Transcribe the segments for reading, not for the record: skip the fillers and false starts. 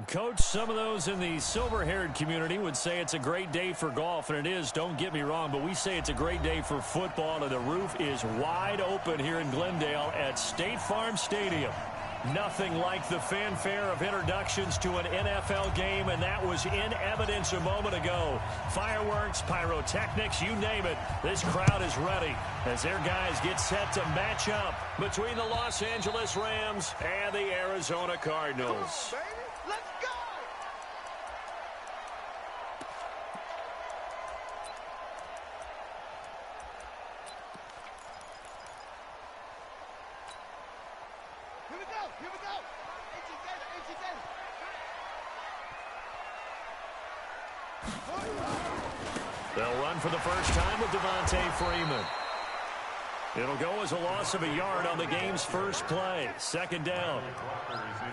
Coach, some of those in the silver-haired community would say it's a great day for golf, and it is, don't get me wrong, but we say it's a great day for football, and the roof is wide open here in Glendale at State Farm Stadium. Nothing like the fanfare of introductions to an NFL game, and that was in evidence a moment ago. Fireworks, pyrotechnics, you name it. This crowd is ready as their guys get set to match up between the Los Angeles Rams and the Arizona Cardinals. They'll run for the first time with Devontae Freeman. It'll go as a loss of a yard on the game's first play. Second down.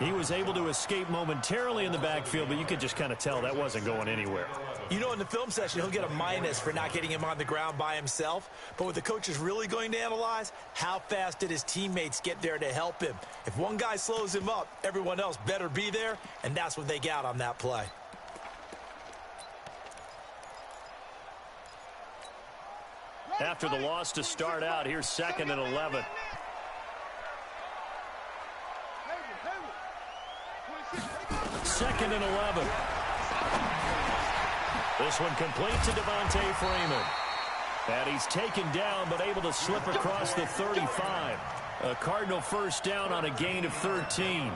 He was able to escape momentarily in the backfield, but you could just kind of tell that wasn't going anywhere. You know, in the film session, he'll get a minus for not getting him on the ground by himself. But what the coach is really going to analyze, how fast did his teammates get there to help him? If one guy slows him up, everyone else better be there, and that's what they got on that play. After the loss to start out, here's 2nd and 11. Second and 11. This one complete to Devontae Freeman. And he's taken down but able to slip across the 35. A Cardinal first down on a gain of 13.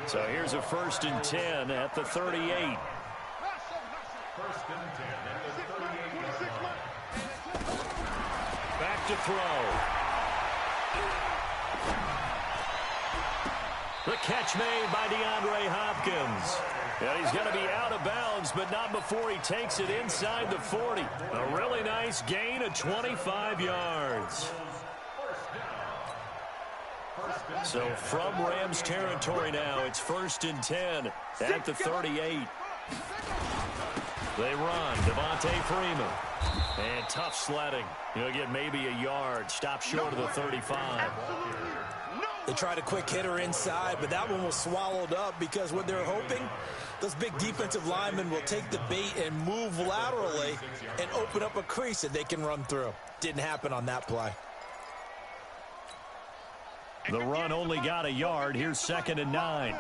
So here's a 1st and 10 at the 38. Back to throw. The catch made by DeAndre Hopkins. And he's going to be out of bounds, but not before he takes it inside the 40. A really nice gain of 25 yards. So from Rams territory now, it's 1st and 10 at the 38. They run. Devontae Freeman. And tough sledding. He'll get maybe a yard. Stop short of the 35. They tried a quick hitter inside, but that one was swallowed up because what they're hoping, those big defensive linemen will take the bait and move laterally and open up a crease that they can run through. Didn't happen on that play. The run only got a yard. Here's 2nd and 9.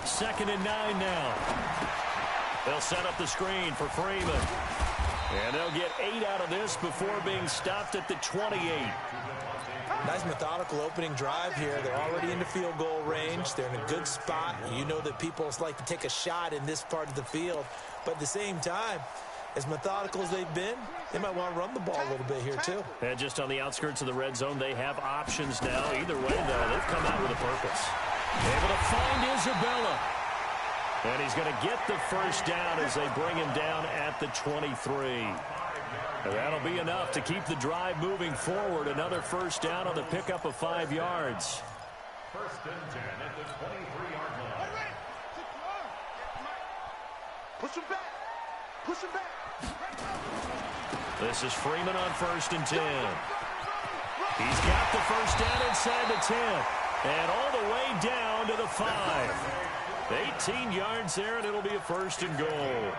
2nd and 9 now. They'll set up the screen for Freeman. And they'll get 8 out of this before being stopped at the 28. Nice methodical opening drive here. They're already in the field goal range. They're in a good spot. You know that people like to take a shot in this part of the field. But at the same time, as methodical as they've been, they might want to run the ball a little bit here too. And just on the outskirts of the red zone, they have options now. Either way, though, they've come out with a purpose. Able to find Isabella. And he's going to get the first down as they bring him down at the 23. And that'll be enough to keep the drive moving forward. Another first down on the pickup of 5 yards. 1st and 10 at the 23-yard line. Push him back. Push him back. This is Freeman on 1st and 10. He's got the first down inside the 10. And all the way down to the 5. 18 yards there, and it'll be a 1st and goal.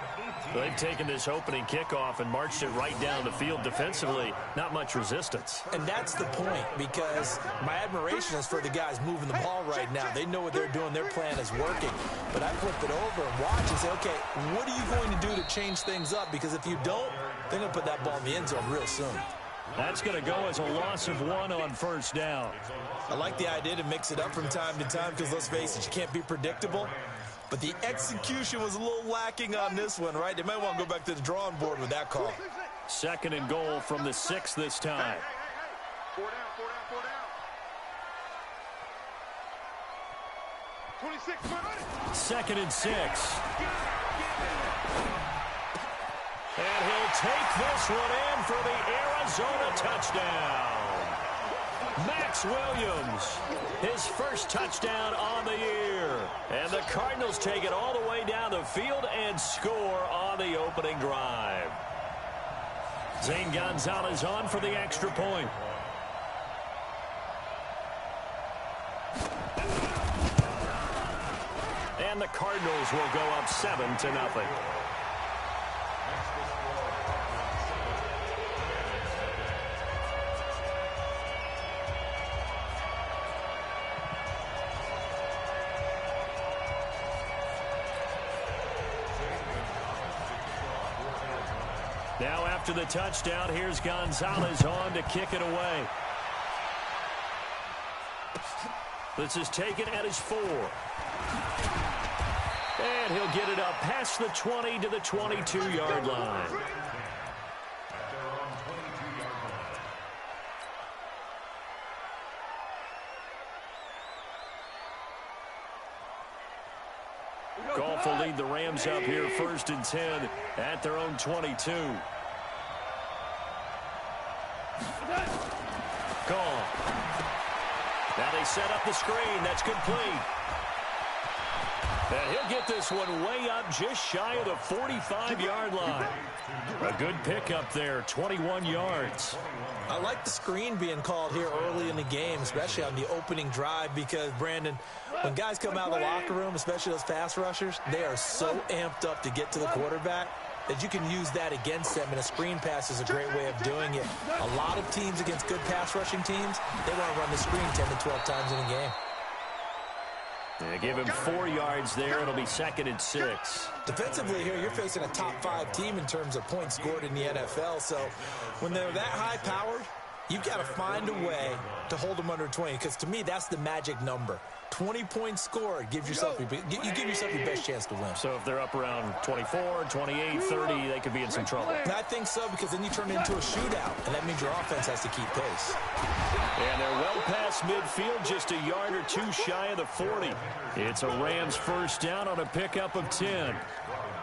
They've taken this opening kickoff and marched it right down the field defensively. Not much resistance. And that's the point, because my admiration is for the guys moving the ball right now. They know what they're doing. Their plan is working. But I flip it over and watch and say, okay, what are you going to do to change things up? Because if you don't, they're going to put that ball in the end zone real soon. That's going to go as a loss of 1 on 1st down. I like the idea to mix it up from time to time because, let's face it, you can't be predictable. But the execution was a little lacking on this one, right? They might want to go back to the drawing board with that call. 2nd and goal from the 6 this time. 4 down, 4 down, 4 down. 26. 2nd and 6. And he'll take this one in for the Arizona touchdown. Max Williams, his first touchdown on the year. And the Cardinals take it all the way down the field and score on the opening drive. Zane Gonzalez on for the extra point. Cardinals will go up 7-0. Now after the touchdown, here's Gonzalez on to kick it away. This is taken at his 4. And he'll get it up past the 20 to the 22-yard line. Goff will lead the Rams up here 1st and 10 at their own 22. Goff. Now they set up the screen. That's complete. And he'll get this one way up just shy of the 45-yard line. A good pickup there, 21 yards. I like the screen being called here early in the game, especially on the opening drive, because, Brandon, when guys come out of the locker room, especially those pass rushers, they are so amped up to get to the quarterback that you can use that against them, and a screen pass is a great way of doing it. A lot of teams against good pass rushing teams, they want to run the screen 10 to 12 times in a game. They give him 4 yards there. It'll be 2nd and 6. Defensively here, you're facing a top 5 team in terms of points scored in the NFL. So when they're that high-powered, you've got to find a way to hold them under 20, because to me, that's the magic number. 20 points scored, you give yourself your best chance to win. So if they're up around 24, 28, 30, they could be in some trouble. And I think so, because then you turn it into a shootout, and that means your offense has to keep pace. And they're well past midfield, just a yard or 2 shy of the 40. It's a Rams first down on a pickup of 10.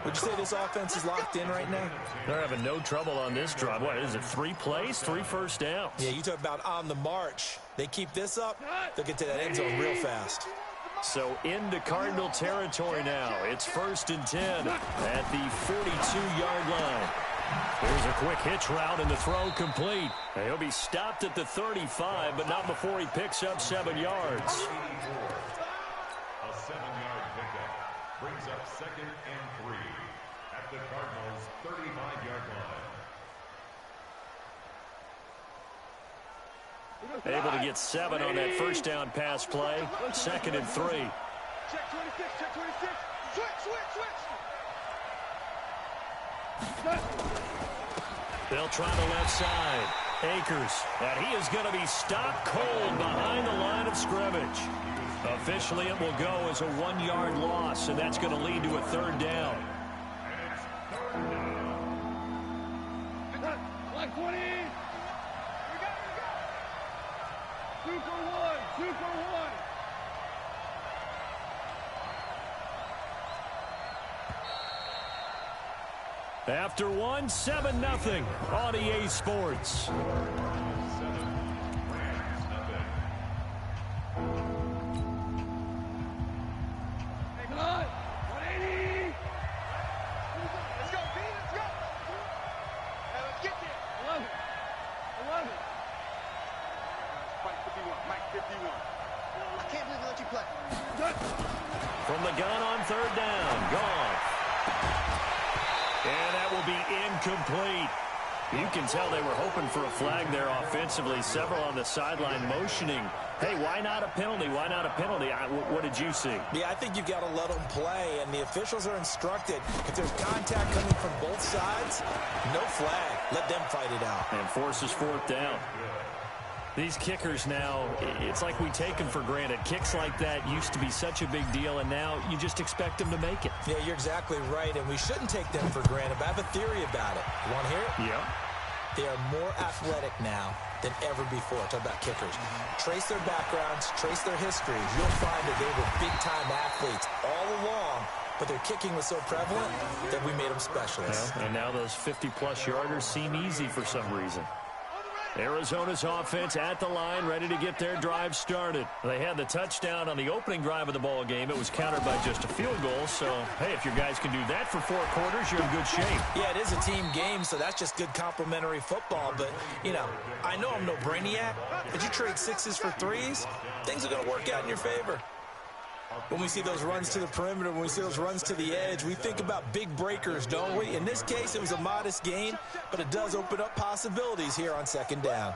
Would you say this offense is locked in right now? They're having no trouble on this drive. What is it, 3 plays, 3 first downs? Yeah, you talk about on the march. They keep this up, they'll get to that end zone real fast. So into Cardinal territory now. It's 1st and 10 at the 42-yard line. There's a quick hitch route, and the throw complete. He'll be stopped at the 35, but not before he picks up 7 yards. A 7-yard pickup brings up 2nd and 3 at the Cardinals' 35-yard line. Able to get 7 on that first down pass play. 2nd and 3. Check 26, check 26. Switch. They'll try the left side. Akers. And he is going to be stopped cold behind the line of scrimmage. Officially, it will go as a 1-yard loss, and that's going to lead to a 3rd down. Like 20. 2 for 1. 2 for 1. After 1, 7-0 on EA Sports. From the gun on 3rd down, Goff. And that will be incomplete. You can tell they were hoping for a flag there offensively. Several on the sideline motioning. Hey, why not a penalty? Why not a penalty? What did you see? Yeah, I think you've got to let them play, and the officials are instructed. If there's contact coming from both sides, no flag. Let them fight it out. And forces 4th down. These kickers now, it's like we take them for granted. Kicks like that used to be such a big deal, and now you just expect them to make it. Yeah, you're exactly right, and we shouldn't take them for granted, but I have a theory about it. You want to hear it? Yeah. They are more athletic now than ever before. Talk about kickers. Trace their backgrounds, trace their histories. You'll find that they were big-time athletes all along, but their kicking was so prevalent that we made them specialists. Yeah, and now those 50-plus yarders seem easy for some reason. Arizona's offense at the line, ready to get their drive started. They had the touchdown on the opening drive of the ball game. It was countered by just a field goal. So, hey, if your guys can do that for 4 quarters, you're in good shape. Yeah, it is a team game, so that's just good complimentary football. But, you know, I know I'm no brainiac, but you trade 6s for 3s, things are going to work out in your favor. When we see those runs to the perimeter, when we see those runs to the edge, we think about big breakers, don't we? In this case, it was a modest gain, but it does open up possibilities here on second down.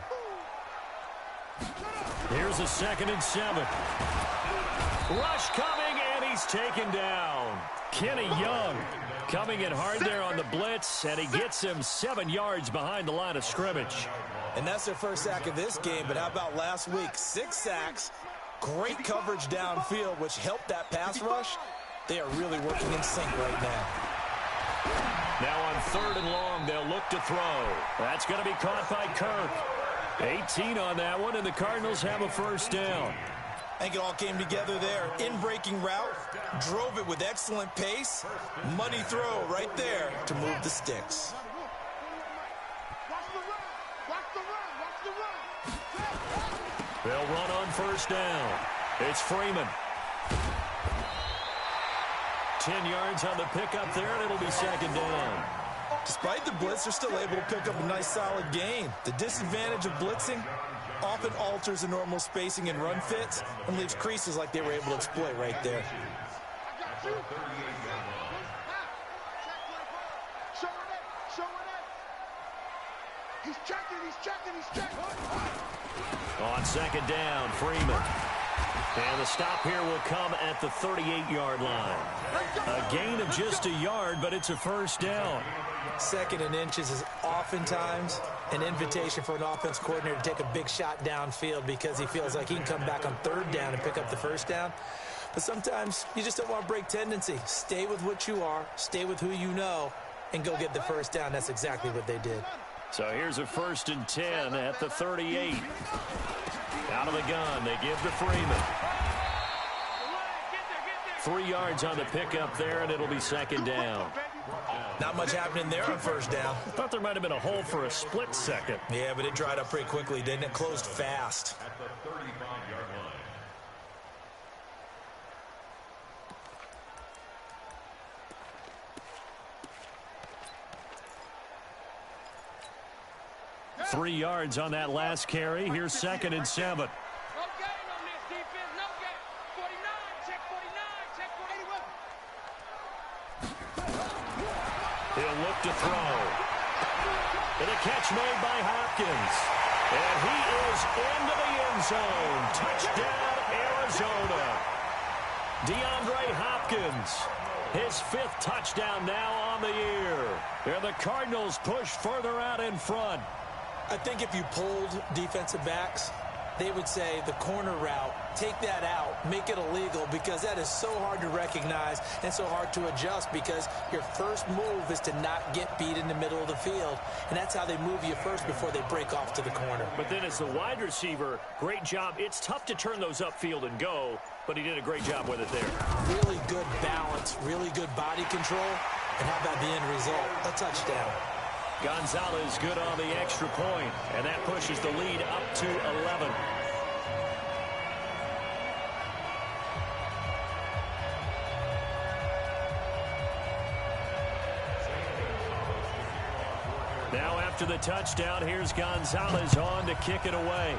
Here's a 2nd and 7. Rush coming, and he's taken down. Kenny Young coming in hard there on the blitz, and he gets him 7 yards behind the line of scrimmage. And that's their first sack of this game, but how about last week? 6 sacks, great coverage downfield, which helped that pass rush. They are really working in sync right now. Now on 3rd and long, they'll look to throw. That's going to be caught by Kirk. 18 on that one, and the Cardinals have a first down. I think it all came together there. In-breaking route, drove it with excellent pace. Money throw right there to move the sticks. They'll run on first down. It's Freeman. 10 yards on the pickup there, and it'll be 2nd down. Despite the blitz, they're still able to pick up a nice solid gain. The disadvantage of blitzing often alters the normal spacing and run fits and leaves creases like they were able to exploit right there. He's checking. On 2nd down, Freeman. And the stop here will come at the 38-yard line. A gain of just a yard, but it's a first down. 2nd and inches is oftentimes an invitation for an offense coordinator to take a big shot downfield because he feels like he can come back on 3rd down and pick up the first down. But sometimes you just don't want to break tendency. Stay with what you are, stay with who you know, and go get the first down. That's exactly what they did. So here's a 1st and 10 at the 38. Out of the gun, they give to Freeman. 3 yards on the pickup there, and it'll be 2nd down. Not much happening there on first down. I thought there might have been a hole for a split second. Yeah, but it dried up pretty quickly, didn't it? Closed fast. At the 35-yard line. Three yards on that last carry. Here's 2nd and 7. No game on this defense. No game. 49. Check 49. Check 41. He'll look to throw. And a catch made by Hopkins. And he is into the end zone. Touchdown, Arizona. DeAndre Hopkins. His 5th touchdown now on the year. And the Cardinals push further out in front. I think if you polled defensive backs, they would say the corner route, take that out, make it illegal, because that is so hard to recognize and so hard to adjust because your first move is to not get beat in the middle of the field. And that's how they move you first before they break off to the corner. But then as the wide receiver, great job. It's tough to turn those upfield and go, but he did a great job with it there. Really good balance, really good body control. And how about the end result? A touchdown. Gonzalez good on the extra point, and that pushes the lead up to 11. Now after the touchdown, here's Gonzalez on to kick it away.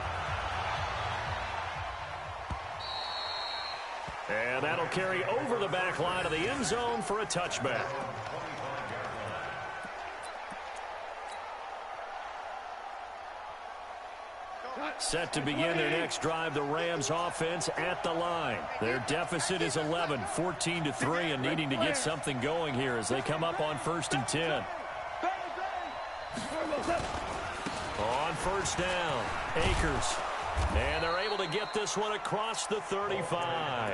And that'll carry over the back line of the end zone for a touchback. Set to begin their next drive, the Rams offense at the line. Their deficit is 11, 14-3, and needing to get something going here as they come up on 1st and 10. On first down, Akers. And they're able to get this one across the 35.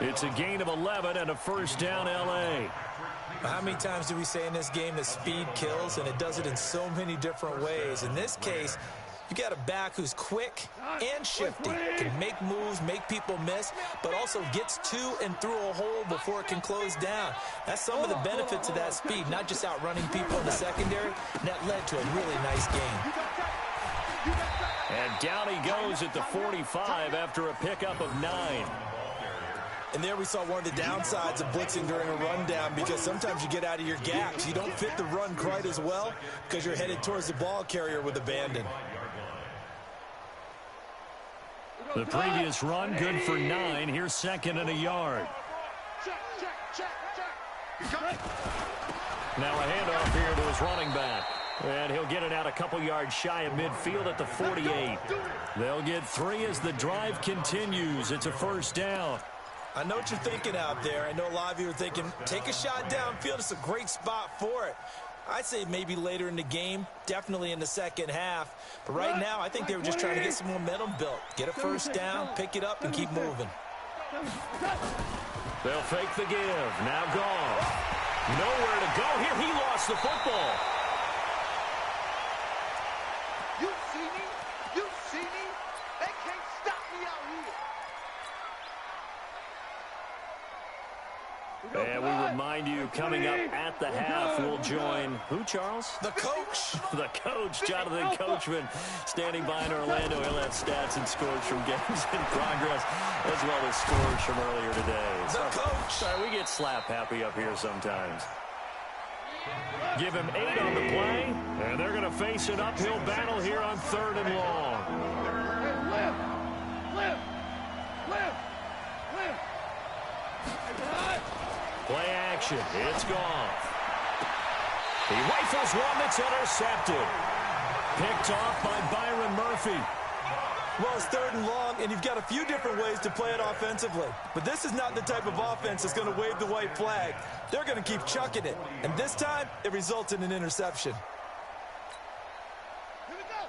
It's a gain of 11 and a first down, L.A. How many times do we say in this game that speed kills, and it does it in so many different ways? In this case, you got a back who's quick and shifty, can make moves, make people miss, but also gets to and through a hole before it can close down. That's some of the benefits of that speed, not just outrunning people in the secondary, and that led to a really nice game. And down he goes at the 45 after a pickup of 9. And there we saw one of the downsides of blitzing during a rundown, because sometimes you get out of your gaps. You don't fit the run quite as well because you're headed towards the ball carrier with abandon. The previous run, good for 9. Here's second and a yard. Now a handoff here to his running back. And he'll get it out a couple yards shy of midfield at the 48. They'll get 3 as the drive continues. It's a first down. I know what you're thinking out there. I know a lot of you are thinking, take a shot downfield. It's a great spot for it. I'd say maybe later in the game, definitely in the second half. But right now, I think they were just trying to get some momentum built. Get a first down, pick it up, and keep moving. They'll fake the give. Now gone. Nowhere to go here. He lost the football. You see me? You see me? They can't stop me out here. And we remind you, coming up at the half, we'll join who, Charles? The coach. The coach, Jonathan Coachman, standing by in Orlando. He'll have stats and scores from games in progress, as well as scores from earlier today. The coach. Sorry, we get slap happy up here sometimes. Give him 8 on the play, and they're going to face an uphill battle here on 3rd and long. Play action. It's gone. He rifles one that's intercepted. Picked off by Byron Murphy. Well, it's 3rd and long, and you've got a few different ways to play it offensively. But this is not the type of offense that's going to wave the white flag. They're going to keep chucking it. And this time, it results in an interception.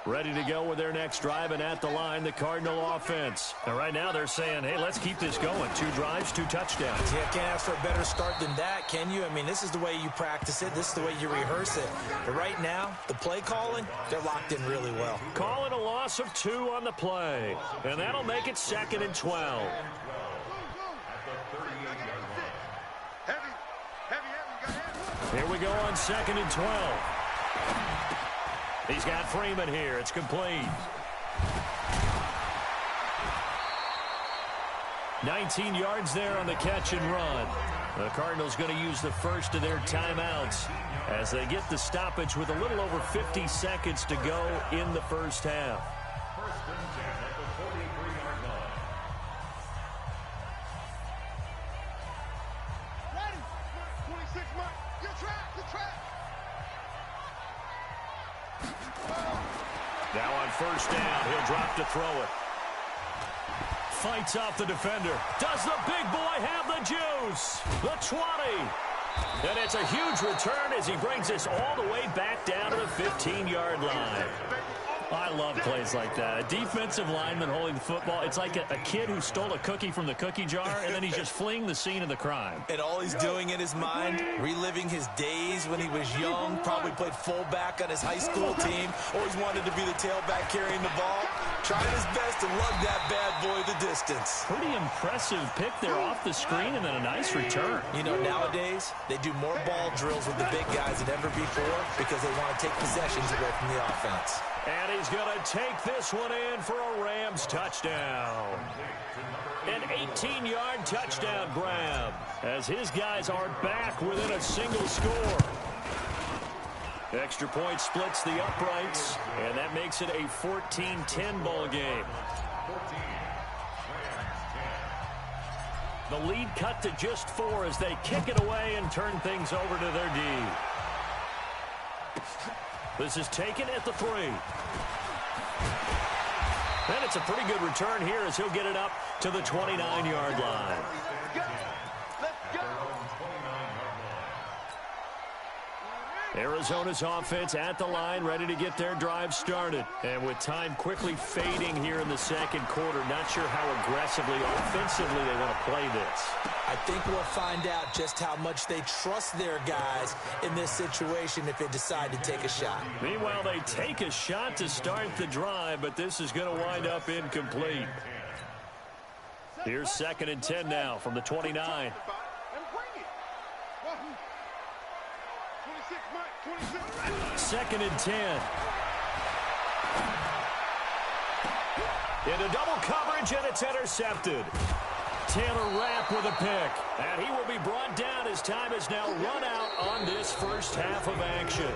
Ready to go with their next drive, and at the line, the Cardinal offense. And right now they're saying, hey, let's keep this going. 2 drives, 2 touchdowns. Yeah, can't ask for a better start than that, can you? I mean, this is the way you practice it. This is the way you rehearse it. But right now, the play calling, they're locked in really well. Calling a loss of 2 on the play. And that'll make it 2nd and 12. Here we go on 2nd and 12. He's got Freeman here. It's complete. 19 yards there on the catch and run. The Cardinals going to use the first of their timeouts as they get the stoppage with a little over 50 seconds to go in the first half. First and 10 at the 43-yard line. Ready? 26, Mike. Your track, your track. Now on first down, he'll drop to throw it. Fights off the defender. Does the big boy have the juice? The 20. And it's a huge return as he brings us all the way back down to the 15-yard line. I love plays like that. A defensive lineman holding the football. It's like a kid who stole a cookie from the cookie jar, and then he's just fleeing the scene of the crime. And all he's doing in his mind, reliving his days when he was young, probably played fullback on his high school team, always wanted to be the tailback carrying the ball, trying his best to lug that bad boy the distance. Pretty impressive pick there off the screen, and then a nice return. You know, nowadays, they do more ball drills with the big guys than ever before because they want to take possessions away from the offense. And he's going to take this one in for a Rams touchdown. An 18-yard touchdown grab as his guys are back within a single score. Extra point splits the uprights, and that makes it a 14-10 ball game. The lead cut to just 4 as they kick it away and turn things over to their D. This is taken at the 3. And it's a pretty good return here as he'll get it up to the 29-yard line. Arizona's offense at the line, ready to get their drive started. And with time quickly fading here in the second quarter, not sure how aggressively, offensively they want to play this. I think we'll find out just how much they trust their guys in this situation if they decide to take a shot. Meanwhile, they take a shot to start the drive, but this is going to wind up incomplete. Here's 2nd and 10 now from the 29. 2nd and 10. Into double coverage, and it's intercepted. Taylor Rapp with a pick, and he will be brought down as time has now run out on this first half of action.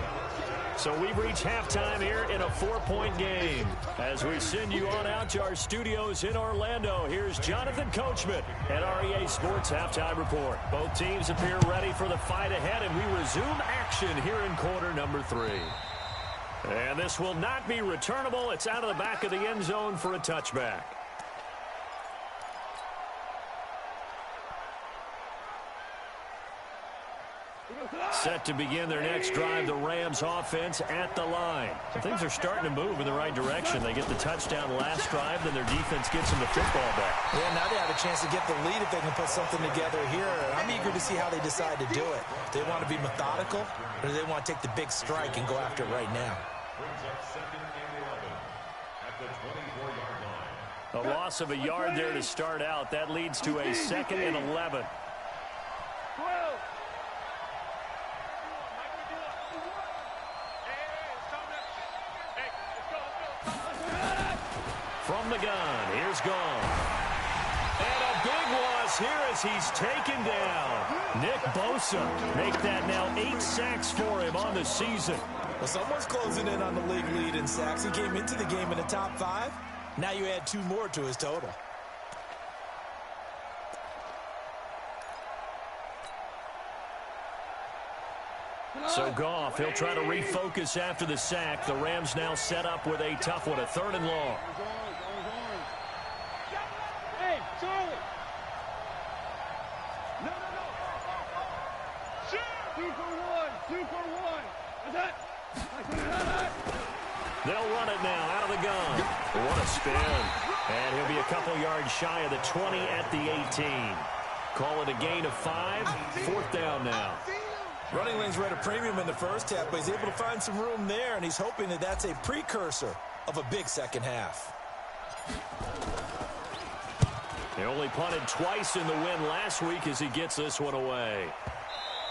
So we've reached halftime here in a 4-point game. As we send you on out to our studios in Orlando, here's Jonathan Coachman at REA Sports Halftime Report. Both teams appear ready for the fight ahead, and we resume action here in quarter number 3. And this will not be returnable. It's out of the back of the end zone for a touchback. Set to begin their next drive, the Rams offense at the line. Things are starting to move in the right direction. They get the touchdown last drive, then their defense gets them the football back. Yeah, now they have a chance to get the lead if they can put something together here. I'm eager to see how they decide to do it. Do they want to be methodical, or do they want to take the big strike and go after it right now? Brings up 2nd and 11 at the 24-yard line. A loss of a yard there to start out. That leads to a 2nd and 11. From the gun, here's Gone. And a big loss here as he's taken down. Nick Bosa make that now 8 sacks for him on the season. Well, someone's closing in on the league lead in sacks. He came into the game in the top 5. Now you add 2 more to his total. So Goff, he'll try to refocus after the sack. The Rams now set up with a tough one, a 3rd and long. Hey, Charlie. No. 2 for 1. 2 for 1. What's that? They'll run it now out of the gun. What a spin. And he'll be a couple yards shy of the 20 at the 18. Call it a gain of 5. 4th down now. Running lanes were at a premium in the first half, but he's able to find some room there, and he's hoping that that's a precursor of a big second half. He only punted twice in the win last week as he gets this one away.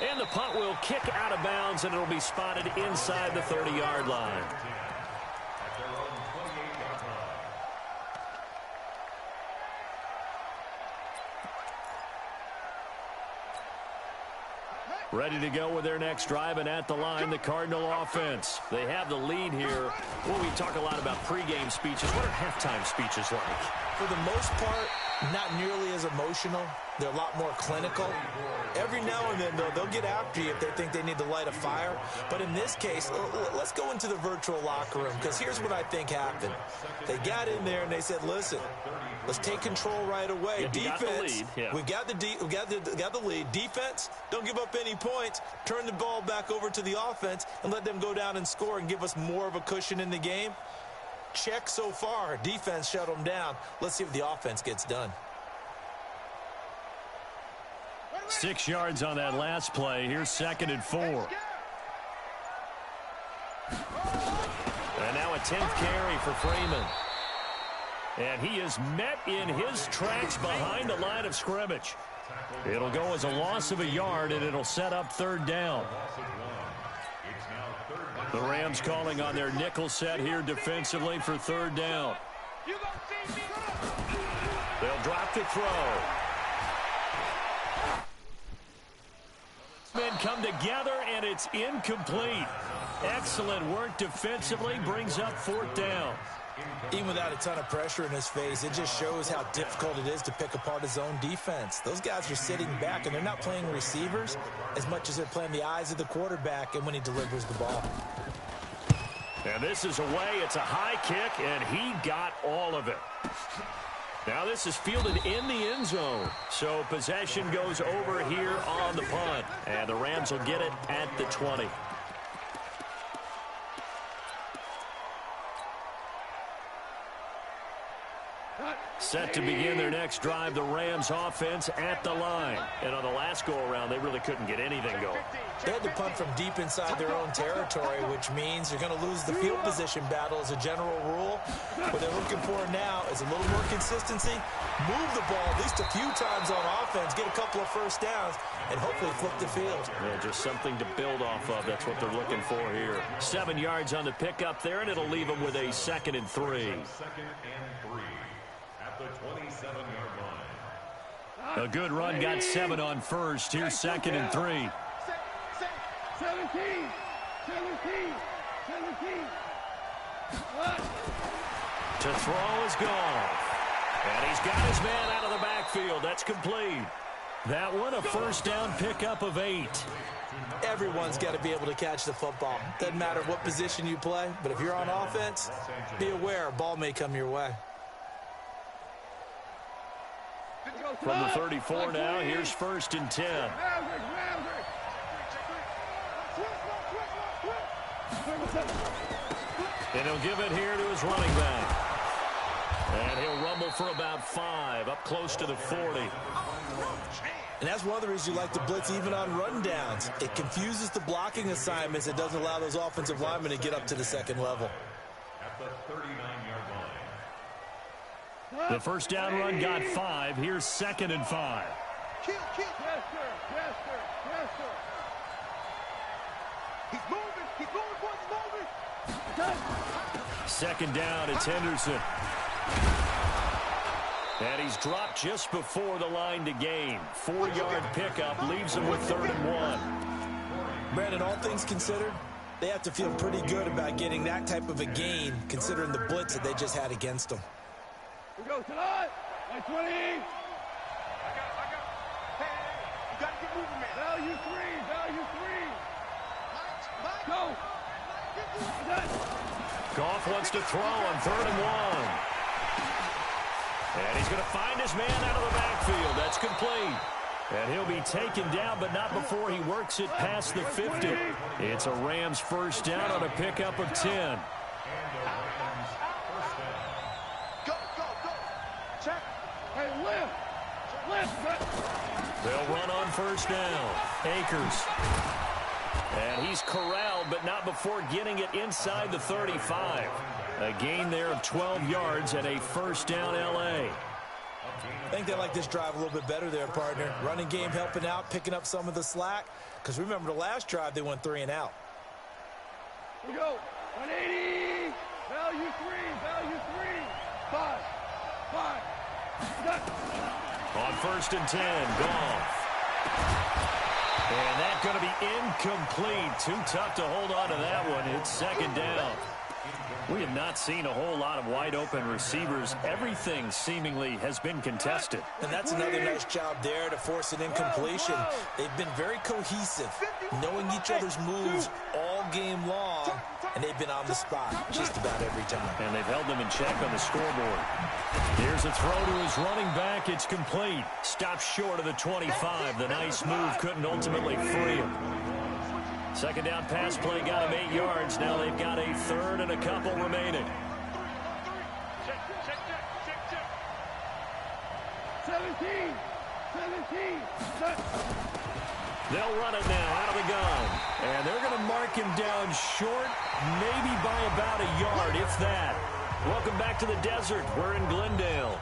And the punt will kick out of bounds, and it'll be spotted inside the 30-yard line. Ready to go with their next drive, and at the line, the Cardinal offense. They have the lead here. Well, we talk a lot about pregame speeches. What are halftime speeches like? For the most part, not nearly as emotional. They're a lot more clinical. Every now and then, though, they'll get after you if they think they need to light a fire. But in this case, let's go into the virtual locker room, because here's what I think happened. They got in there and they said, listen, let's take control right away. Defense, we got the lead. Defense, don't give up any points. Turn the ball back over to the offense and let them go down and score and give us more of a cushion in the game. Check so far. Defense shut them down. Let's see if the offense gets done. 6 yards on that last play. Here's 2nd and 4. And now a 10th carry for Freeman. And he is met in his tracks behind the line of scrimmage. It'll go as a loss of a yard, and it'll set up 3rd down. The Rams calling on their nickel set here defensively for 3rd down. They'll drop the throw. Men come together, and it's incomplete. Excellent work defensively, brings up 4th down. Even without a ton of pressure in his face, it just shows how difficult it is to pick apart his own defense. Those guys are sitting back, and they're not playing receivers as much as they're playing the eyes of the quarterback and when he delivers the ball. And this is away. It's a high kick, and he got all of it. Now this is fielded in the end zone. So possession goes over here on the punt. And the Rams will get it at the 20. Set to begin their next drive, the Rams offense at the line. And on the last go-around, they really couldn't get anything going. They had to punt from deep inside their own territory, which means you're going to lose the field position battle as a general rule. What they're looking for now is a little more consistency, move the ball at least a few times on offense, get a couple of first downs, and hopefully flip the field. Yeah, just something to build off of. That's what they're looking for here. 7 yards on the pickup there, and it'll leave them with a 2nd and 3. 2nd and 3 at the 27-yard line. A good run, got 7 on first. Here's 2nd and 3. 17, 17, To throw is gone. And he's got his man out of the backfield. That's complete. That one, a first down pickup of 8. Everyone's got to be able to catch the football. Doesn't matter what position you play, but if you're on offense, be aware a ball may come your way. From the 34 now, here's 1st and 10. And he'll give it here to his running back. And he'll rumble for about 5, up close to the 40. And that's one of the reasons you like to blitz even on rundowns. It confuses the blocking assignments. It doesn't allow those offensive linemen to get up to the second level. At the 39-yard line. The first down run got 5. Here's 2nd and 5. Yes, sir. Yes, sir. Yes, sir. He's moving. He's moving, boys. Moving. 2nd down, it's Henderson. And he's dropped just before the line to gain. 4-yard pickup leaves him with 3rd and 1. Brandon, all things considered, they have to feel pretty good about getting that type of a gain, considering the blitz that they just had against them. We go tonight. 20. I got. Hey, you got to get moving, man. Value 3. Go. Goff wants to throw on 3rd and 1. And he's going to find his man out of the backfield. That's complete. And he'll be taken down, but not before he works it past the 50. It's a Rams first down on a pickup of 10. Go. Check. Hey, lift. They'll run on first down. Akers. And he's corralled, but not before getting it inside the 35. A gain there of 12 yards and a first down L.A. I think they like this drive a little bit better there, partner. Running game helping out, picking up some of the slack. Because remember, the last drive, they went 3 and out. We go. 180. Value 3. 5. On 1st and 10, Goff. And that's going to be incomplete. Too tough to hold on to that one. It's 2nd down. We have not seen a whole lot of wide-open receivers. Everything seemingly has been contested. And that's another nice job there to force an incompletion. They've been very cohesive, knowing each other's moves all game long, and they've been on the spot just about every time. And they've held them in check on the scoreboard. Here's a throw to his running back. It's complete. Stops short of the 25. The nice move couldn't ultimately free him. 2nd down pass play got him 8 yards. Now they've got a 3rd and a couple remaining. 17. They'll run it now out of the gun. And they're going to mark him down short, maybe by about a yard, if that. Welcome back to the desert. We're in Glendale.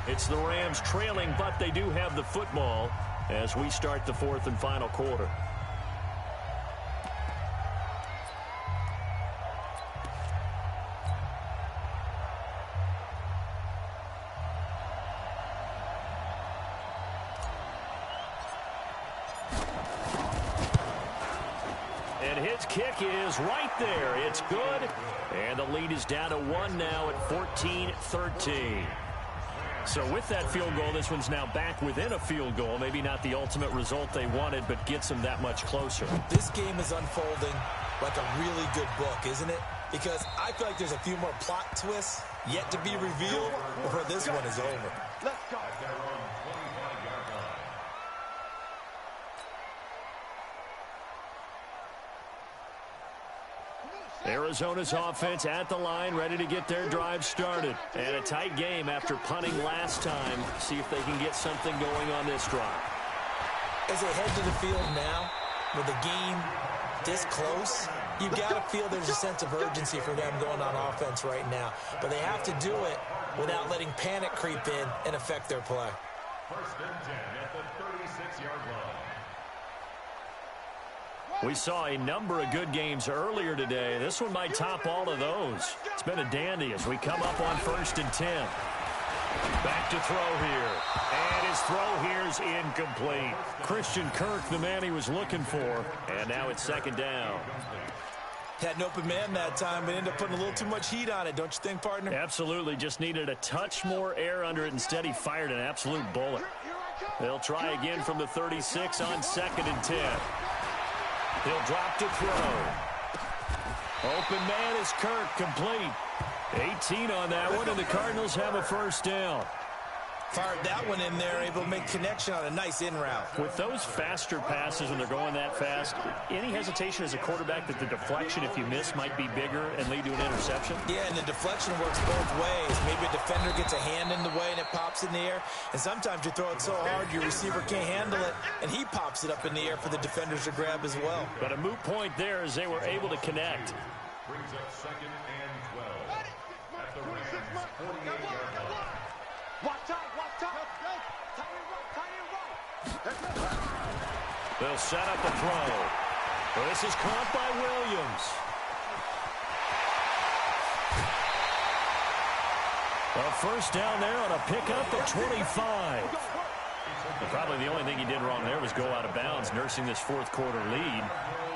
It's the Rams trailing, but they do have the football as we start the 4th and final quarter. And his kick is right there. It's good. And the lead is down to 1 now at 14-13. So with that field goal, this one's now back within a field goal. Maybe not the ultimate result they wanted, but gets them that much closer. This game is unfolding like a really good book, isn't it? Because I feel like there's a few more plot twists yet to be revealed before this one is over. Let's go. Arizona's offense at the line, ready to get their drive started. And a tight game after punting last time. See if they can get something going on this drive. As they head to the field now, with the game this close, you got to feel there's a sense of urgency for them going on offense right now. But they have to do it without letting panic creep in and affect their play. 1st and 10 at the 36-yard line. We saw a number of good games earlier today. This one might top all of those. It's been a dandy as we come up on 1st and 10. Back to throw here. And his throw here's incomplete. Christian Kirk, the man he was looking for. And now it's 2nd down. Had an open man that time, but ended up putting a little too much heat on it, don't you think, partner? Absolutely. Just needed a touch more air under it. Instead, he fired an absolute bullet. They'll try again from the 36 on 2nd and 10. He'll drop to throw. Open man is Kirk, complete. 18 on that one, and the Cardinals have a first down. Fired that one in there, able to make connection on a nice in route. With those faster passes when they're going that fast, any hesitation as a quarterback that the deflection, if you miss, might be bigger and lead to an interception? Yeah, and the deflection works both ways. Maybe a defender gets a hand in the way and it pops in the air. And sometimes you throw it so hard your receiver can't handle it, and he pops it up in the air for the defenders to grab as well. But a moot point there as they were able to connect. Brings up 2nd and 12 at the Rams' 48-yard line. Watch out, watch out. They'll set up the throw. Well, this is caught by Williams. A first down there on a pickup at 25. Probably the only thing he did wrong there was go out of bounds, nursing this fourth quarter lead.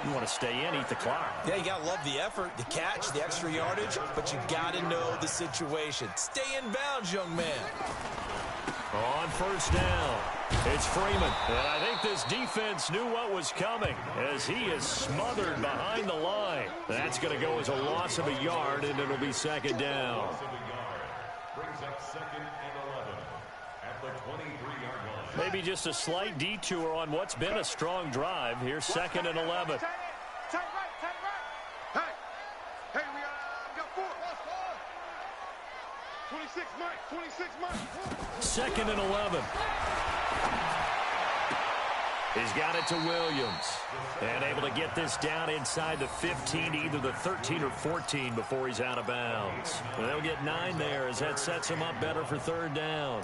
You want to stay in, eat the clock. Yeah, you got to love the effort, the catch, the extra yardage, but you got to know the situation. Stay in bounds, young man. On first down, it's Freeman. And I think this defense knew what was coming as he is smothered behind the line. That's going to go as a loss of a yard, and it'll be 2nd down. Brings up 2nd and 11 at the 23-yard line. Maybe just a slight detour on what's been a strong drive. Here's 2nd and 11. Tight right. Hey, we got 4. 26 Mike. 2nd and 11. He's got it to Williams. And able to get this down inside the 15, either the 13 or 14 before he's out of bounds. And they'll get 9 there as that sets him up better for 3rd down.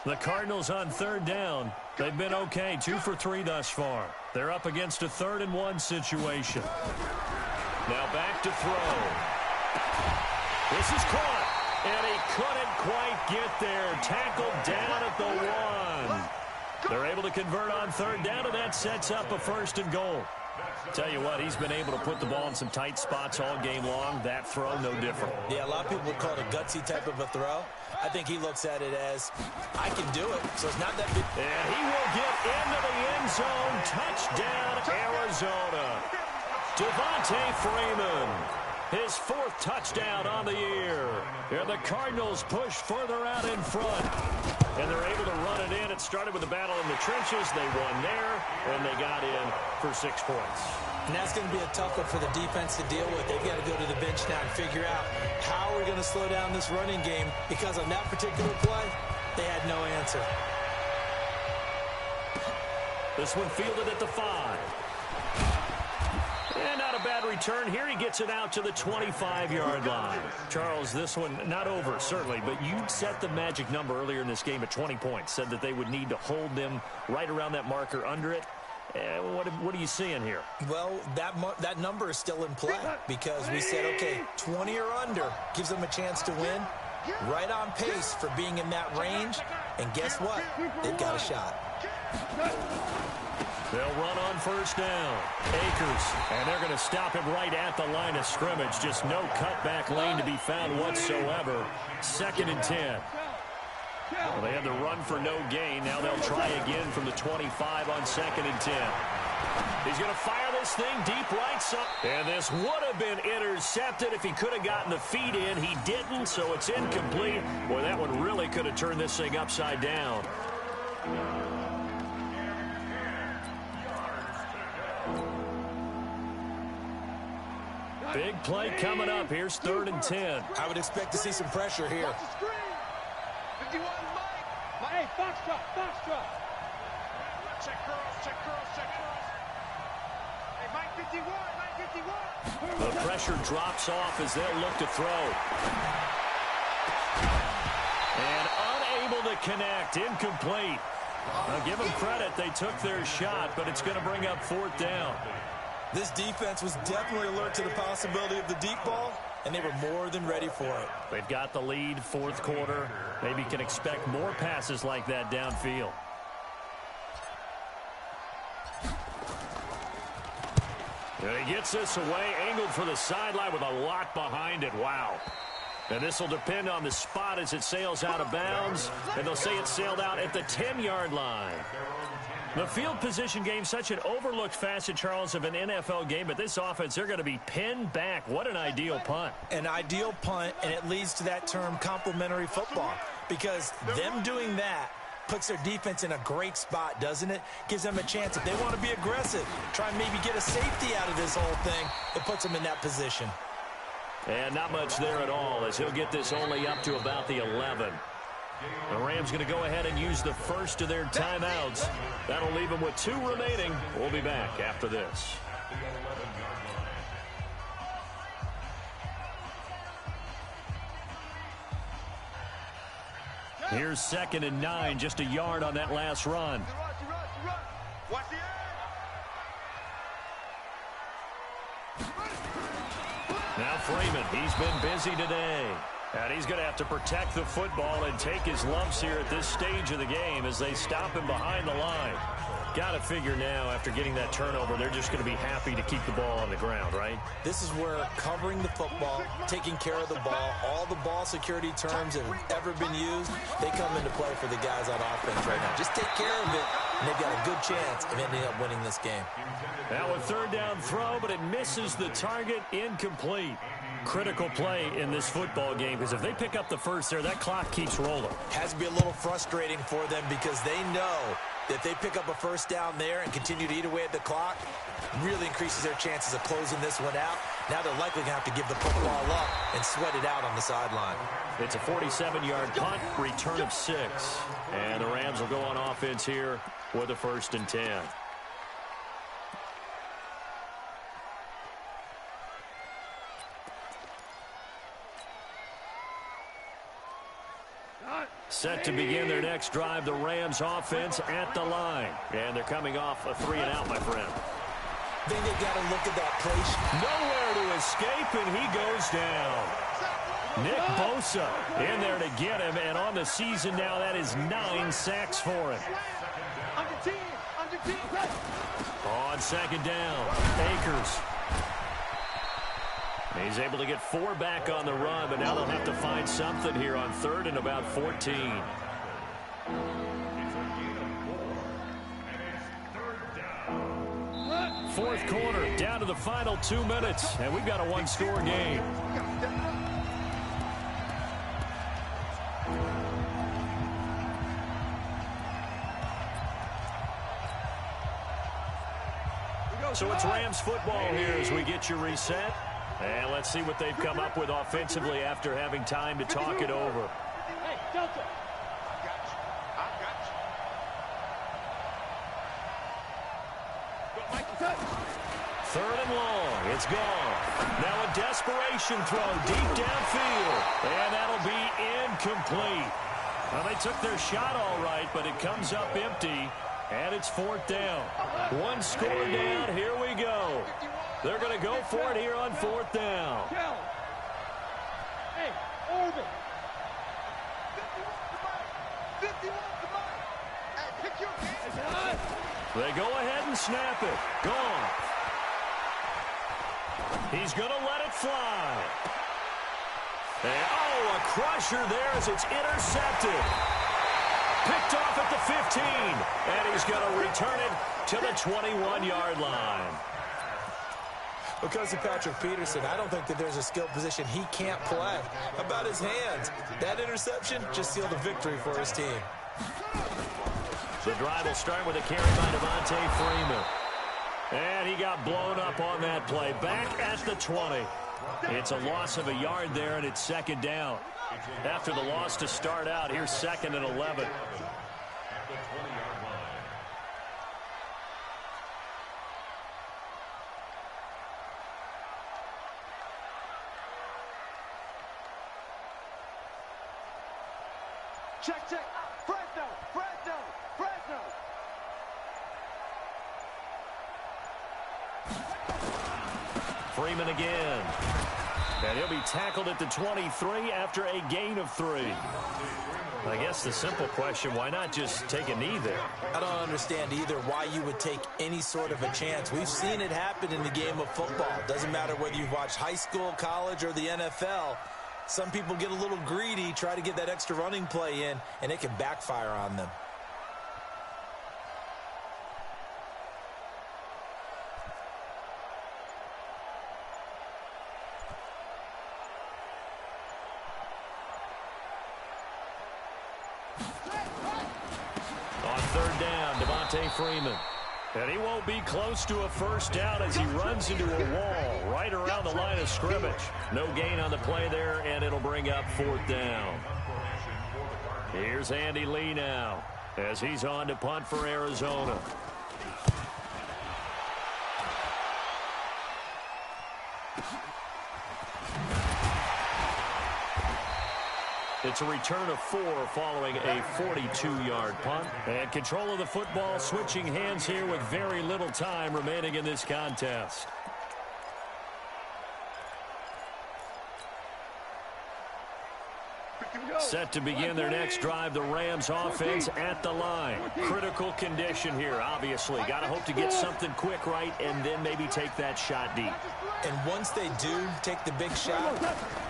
The Cardinals on 3rd down. They've been okay, 2 for 3 thus far. They're up against a 3rd and 1 situation. Now back to throw. This is caught, and he couldn't quite get there. Tackled down at the 1. They're able to convert on 3rd down, and that sets up a 1st and goal. Tell you what, he's been able to put the ball in some tight spots all game long. That throw, no different. Yeah, a lot of people would call it a gutsy type of a throw. I think he looks at it as, I can do it, so it's not that big. And he will get into the end zone. Touchdown, Arizona. Devontae Freeman, his 4th touchdown on the year. And the Cardinals push further out in front. And they're able to run it in. It started with a battle in the trenches. They won there, and they got in for 6 points. And that's going to be a tough one for the defense to deal with. They've got to go to the bench now and figure out how we're going to slow down this running game, because on that particular play, they had no answer. This one fielded at the 5. And not a bad return. Here he gets it out to the 25-yard line. Charles, this one not over, certainly, but you set the magic number earlier in this game at 20 points. Said that they would need to hold them right around that marker under it. What are you seeing here? Well, that number is still in play because we said, okay, 20 or under gives them a chance to win. Right on pace for being in that range. And guess what? They've got a shot. They'll run on first down. Akers, and they're going to stop him right at the line of scrimmage. Just no cutback lane to be found whatsoever. 2nd and 10. Well, they had the run for no gain. Now they'll try again from the 25 on 2nd and 10. He's going to fire this thing deep right side. And this would have been intercepted if he could have gotten the feet in. He didn't, so it's incomplete. Boy, that one really could have turned this thing upside down. Big play coming up. Here's 3rd and 10. I would expect to see some pressure here. 51 Mike. Hey, Foxtrot. Check curls. Hey, Mike 51. The pressure drops off as they'll look to throw. And unable to connect. Incomplete. Now give them credit. They took their shot, but it's going to bring up 4th down. This defense was definitely alert to the possibility of the deep ball, and they were more than ready for it. They've got the lead, 4th quarter. Maybe can expect more passes like that downfield. And he gets this away, angled for the sideline with a lot behind it. Wow. And this will depend on the spot as it sails out of bounds. And they'll say it sailed out at the 10-yard line. The field position game, such an overlooked facet, Charles, of an NFL game. But this offense, they're going to be pinned back. What an ideal punt. An ideal punt, and it leads to that term complementary football. Because them doing that puts their defense in a great spot, doesn't it? Gives them a chance, if they want to be aggressive, try and maybe get a safety out of this whole thing. It puts them in that position. And not much there at all, as he'll get this only up to about the 11. The Rams going to go ahead and use the first of their timeouts. That'll leave them with 2 remaining. We'll be back after this. Here's 2nd and 9, just a yard on that last run. Now Freeman, he's been busy today. And he's going to have to protect the football and take his lumps here at this stage of the game as they stop him behind the line. Got to figure now, after getting that turnover, they're just going to be happy to keep the ball on the ground, right? This is where covering the football, taking care of the ball, all the ball security terms that have ever been used, they come into play for the guys on offense right now. Just take care of it, and they've got a good chance of ending up winning this game. Now a 3rd down throw, but it misses the target, incomplete. Critical play in this football game, because if they pick up the first there, that clock keeps rolling. Has to be a little frustrating for them because they know that if they pick up a first down there and continue to eat away at the clock, really increases their chances of closing this one out. Now they're likely going to have to give the football up and sweat it out on the sideline. It's a 47-yard punt, return of 6. And the Rams will go on offense here with a 1st and 10. Set to begin their next drive, the Rams offense at the line. And they're coming off a 3-and-out, my friend. I think they got to look at that place. Nowhere to escape, and he goes down. Nick Bosa in there to get him, and on the season now, that is 9 sacks for him. On 2nd down, Akers. He's able to get 4 back on the run, but now they'll have to find something here on 3rd and about 14. Fourth quarter, down to the final 2 minutes, and we've got a 1-score game. So it's Rams football here as we get you reset. And let's see what they've come up with offensively after having time to talk it over. Hey, Delta. Third and long. It's gone. Now a desperation throw deep downfield. And that'll be incomplete. Well, they took their shot all right, but it comes up empty. And it's 4th down. 1 score down. Here we go. They're going to go for it here on 4th down. Hey, Orbit. They go ahead and snap it. Gone. He's going to let it fly. And, oh, a crusher there as it's intercepted. Picked off at the 15. And he's going to return it to the 21-yard line. Because of Patrick Peterson, I don't think that there's a skill position he can't play. How about his hands? That interception just sealed a victory for his team. The drive will start with a carry by Devontae Freeman. And he got blown up on that play. Back at the 20. It's a loss of a yard there, and it's 2nd down. After the loss to start out, here's 2nd and 11. Check, check. Fresno, Fresno, Fresno. Freeman again. And he'll be tackled at the 23 after a gain of 3. I guess the simple question, why not just take a knee there? I don't understand either why you would take any sort of a chance. We've seen it happen in the game of football. Doesn't matter whether you've watched high school, college, or the NFL. Some people get a little greedy, try to get that extra running play in, and it can backfire on them. Freeman. And he won't be close to a first down as he runs into a wall right around the line of scrimmage. No gain on the play there, and it'll bring up 4th down. Here's Andy Lee now as he's on to punt for Arizona. It's a return of 4 following a 42-yard punt. And control of the football switching hands here with very little time remaining in this contest. Set to begin their next drive, the Rams offense at the line. Critical condition here, obviously. Got to hope to get something quick right and then maybe take that shot deep. And once they do take the big shot,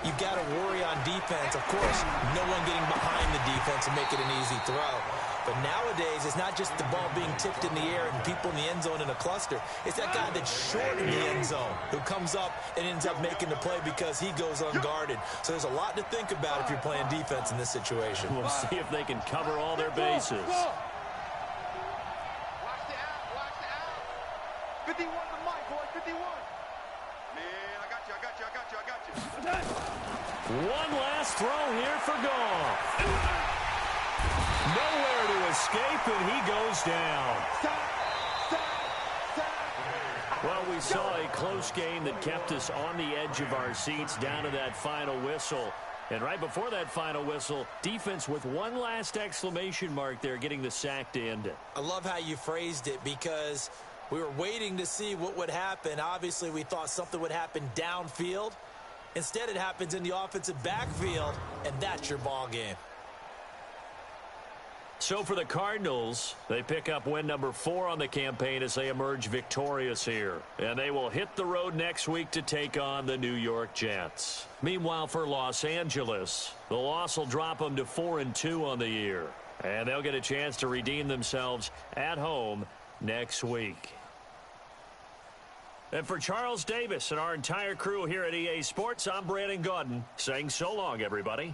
you've got to worry on defense. Of course, no one getting behind the defense and make it an easy throw. But nowadays, it's not just the ball being tipped in the air and people in the end zone in a cluster. It's that guy that's short in the end zone who comes up and ends up making the play because he goes unguarded. So there's a lot to think about if you're playing defense in this situation. We'll see if they can cover all their bases. Watch the out, watch the out. 51 to Mike, boy, 51. Man, I got you. One last throw here for Goff. Nowhere to escape, and he goes down. Well, we saw a close game that kept us on the edge of our seats down to that final whistle. And right before that final whistle, defense with one last exclamation mark there, getting the sack to end it. I love how you phrased it because we were waiting to see what would happen. Obviously, we thought something would happen downfield. Instead, it happens in the offensive backfield, and that's your ball game. So for the Cardinals, they pick up win number 4 on the campaign as they emerge victorious here. And they will hit the road next week to take on the New York Jets. Meanwhile, for Los Angeles, the loss will drop them to 4-2 on the year. And they'll get a chance to redeem themselves at home next week. And for Charles Davis and our entire crew here at EA Sports, I'm Brandon Gaudin saying so long, everybody.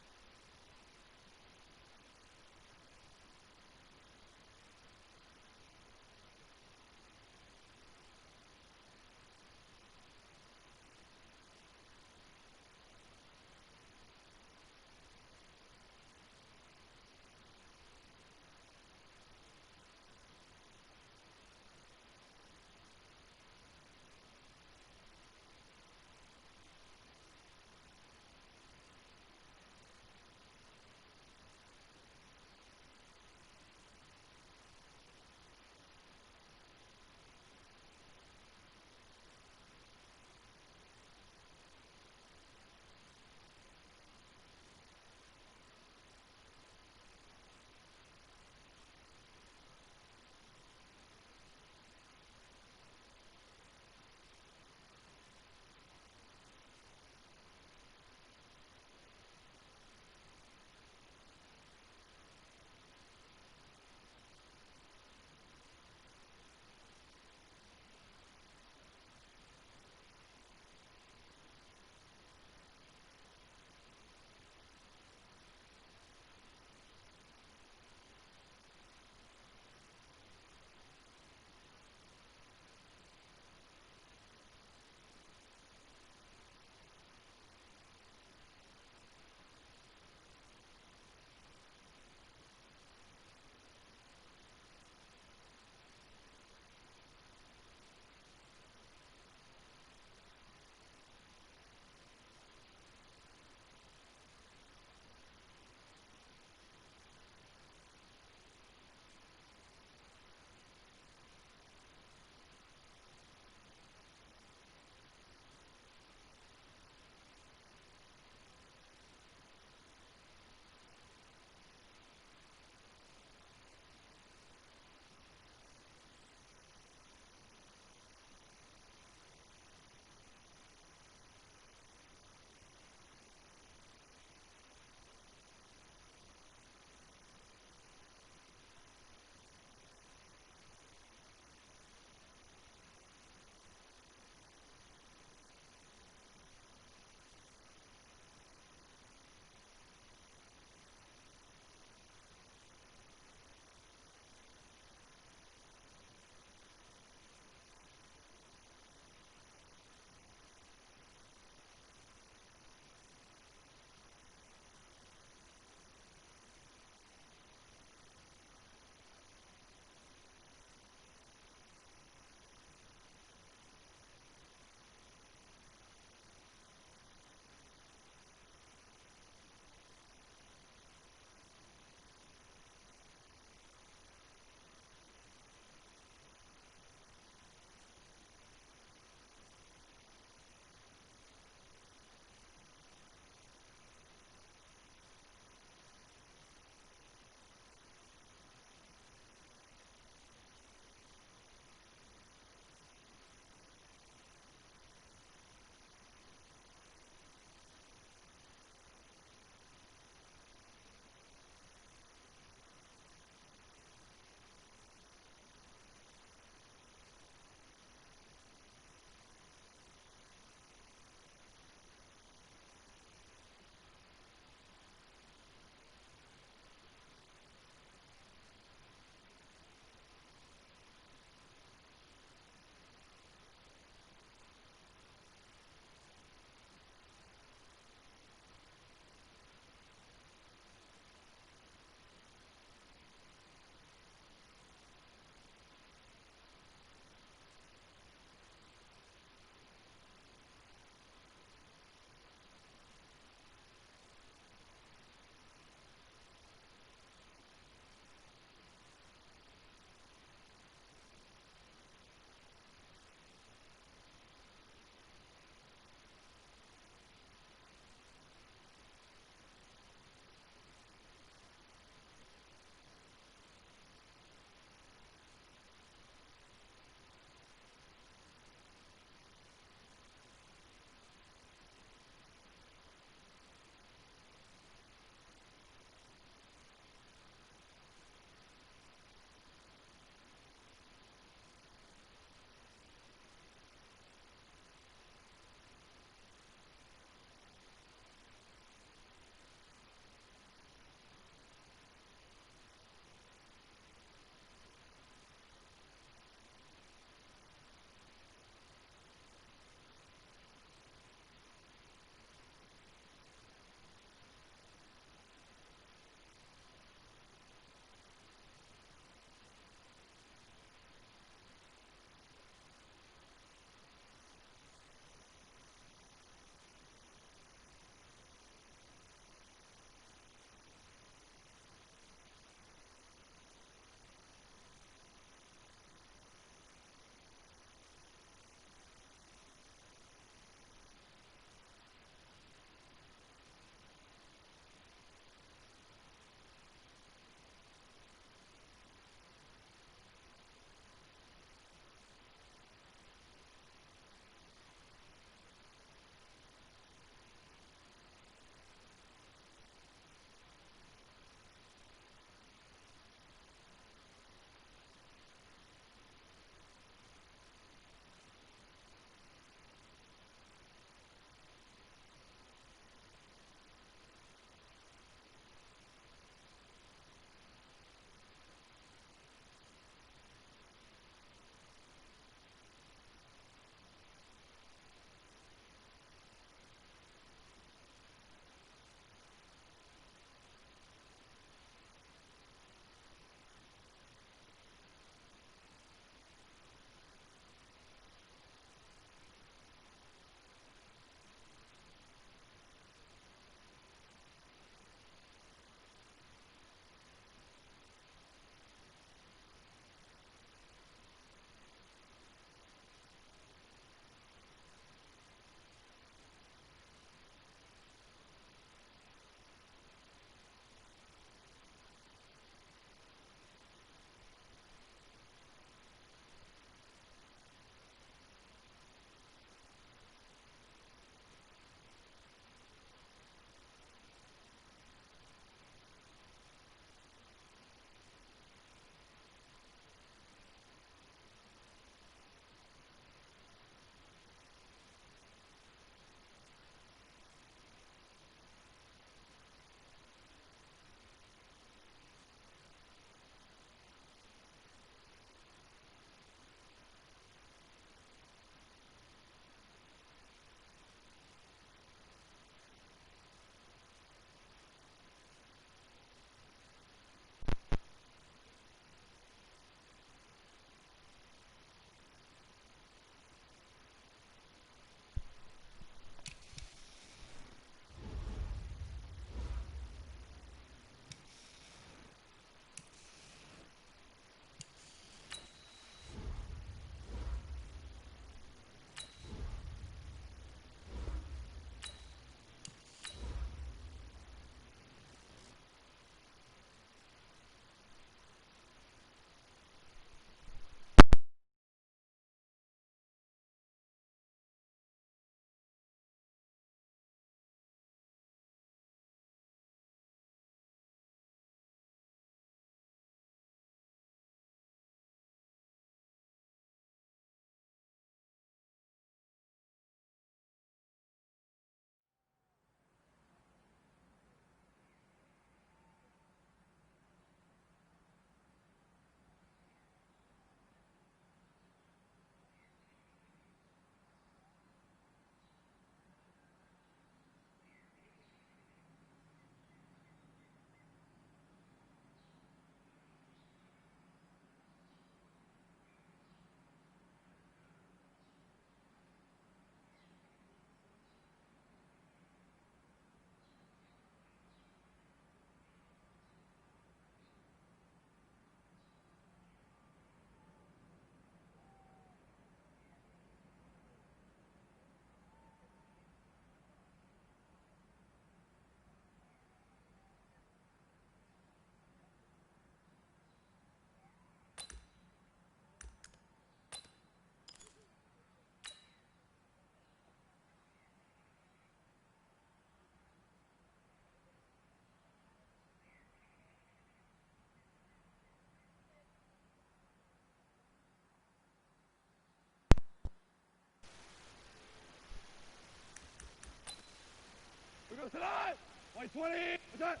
Here goes the line. White 20. What's that?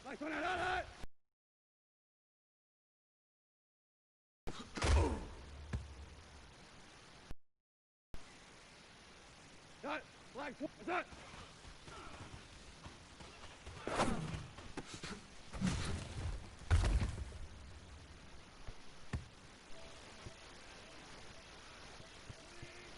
Black 20, out. Got black 20. What's that?